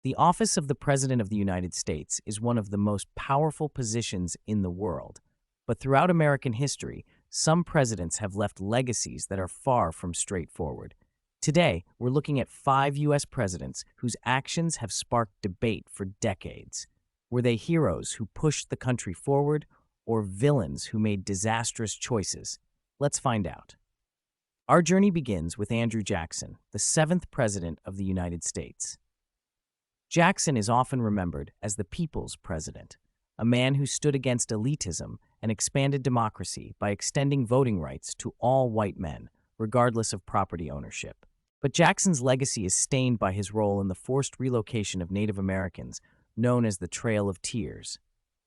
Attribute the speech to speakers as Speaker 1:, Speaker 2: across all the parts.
Speaker 1: The office of the President of the United States is one of the most powerful positions in the world. But throughout American history, some presidents have left legacies that are far from straightforward. Today, we're looking at 5 U.S. presidents whose actions have sparked debate for decades. Were they heroes who pushed the country forward, or villains who made disastrous choices? Let's find out. Our journey begins with Andrew Jackson, the 7th President of the United States. Jackson is often remembered as the people's president, a man who stood against elitism and expanded democracy by extending voting rights to all white men, regardless of property ownership. But Jackson's legacy is stained by his role in the forced relocation of Native Americans, known as the Trail of Tears.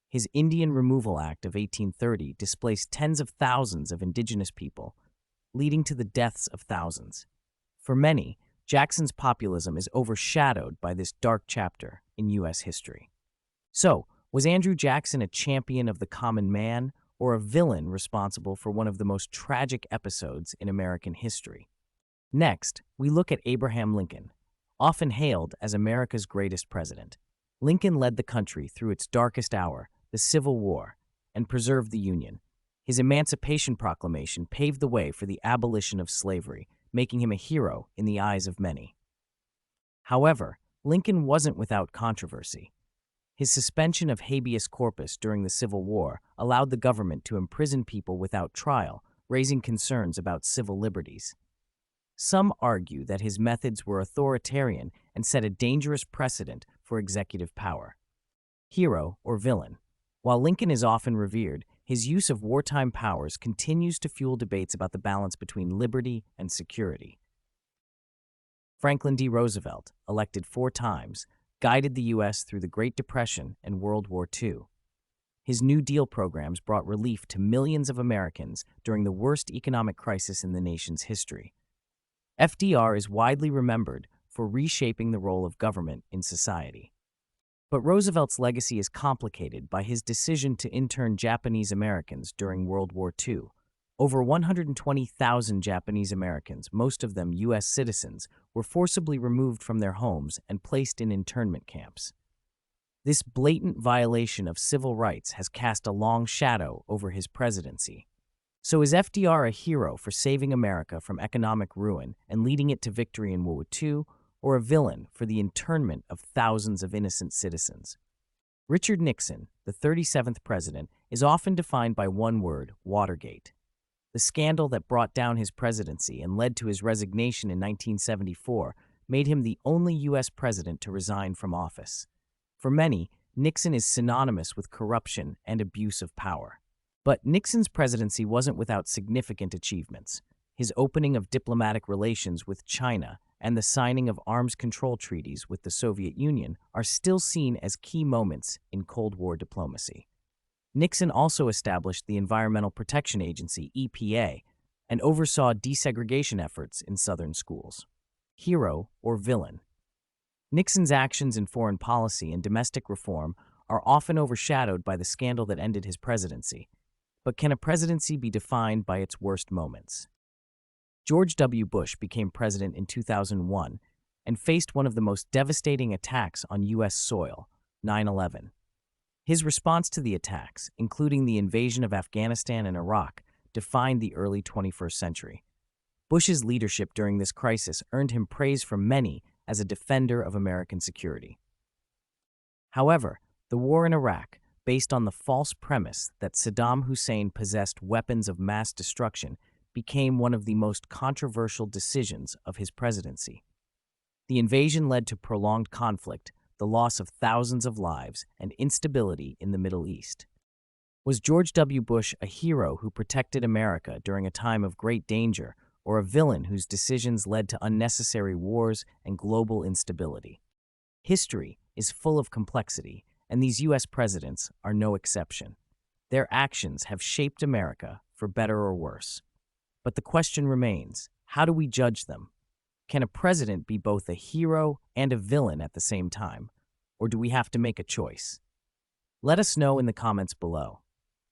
Speaker 1: His Indian Removal Act of 1830 displaced tens of thousands of indigenous people, leading to the deaths of thousands. For many, Jackson's populism is overshadowed by this dark chapter in U.S. history. So, was Andrew Jackson a champion of the common man or a villain responsible for one of the most tragic episodes in American history? Next, we look at Abraham Lincoln, often hailed as America's greatest president. Lincoln led the country through its darkest hour, the Civil War, and preserved the Union. His Emancipation Proclamation paved the way for the abolition of slavery, making him a hero in the eyes of many. However, Lincoln wasn't without controversy. His suspension of habeas corpus during the Civil War allowed the government to imprison people without trial, raising concerns about civil liberties. Some argue that his methods were authoritarian and set a dangerous precedent for executive power. Hero or villain? While Lincoln is often revered, his use of wartime powers continues to fuel debates about the balance between liberty and security. Franklin D. Roosevelt, elected 4 times, guided the U.S. through the Great Depression and World War II. His New Deal programs brought relief to millions of Americans during the worst economic crisis in the nation's history. FDR is widely remembered for reshaping the role of government in society. But Roosevelt's legacy is complicated by his decision to intern Japanese Americans during World War II. Over 120,000 Japanese Americans, most of them U.S. citizens, were forcibly removed from their homes and placed in internment camps. This blatant violation of civil rights has cast a long shadow over his presidency. So is FDR a hero for saving America from economic ruin and leading it to victory in World War II, or a villain for the internment of thousands of innocent citizens? Richard Nixon, the 37th president, is often defined by one word: Watergate. The scandal that brought down his presidency and led to his resignation in 1974 made him the only U.S. president to resign from office. For many, Nixon is synonymous with corruption and abuse of power. But Nixon's presidency wasn't without significant achievements. His opening of diplomatic relations with China and the signing of arms control treaties with the Soviet Union are still seen as key moments in Cold War diplomacy. Nixon also established the Environmental Protection Agency, EPA, and oversaw desegregation efforts in Southern schools. Hero or villain? Nixon's actions in foreign policy and domestic reform are often overshadowed by the scandal that ended his presidency. But can a presidency be defined by its worst moments? George W. Bush became president in 2001 and faced one of the most devastating attacks on U.S. soil, 9/11. His response to the attacks, including the invasion of Afghanistan and Iraq, defined the early 21st century. Bush's leadership during this crisis earned him praise from many as a defender of American security. However, the war in Iraq, based on the false premise that Saddam Hussein possessed weapons of mass destruction, became one of the most controversial decisions of his presidency. The invasion led to prolonged conflict, the loss of thousands of lives, and instability in the Middle East. Was George W. Bush a hero who protected America during a time of great danger, or a villain whose decisions led to unnecessary wars and global instability? History is full of complexity, and these U.S. presidents are no exception. Their actions have shaped America for better or worse. But the question remains, how do we judge them? Can a president be both a hero and a villain at the same time? Or do we have to make a choice? Let us know in the comments below.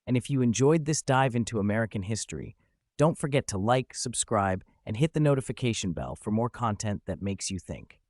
Speaker 1: And if you enjoyed this dive into American history, don't forget to like, subscribe, and hit the notification bell for more content that makes you think.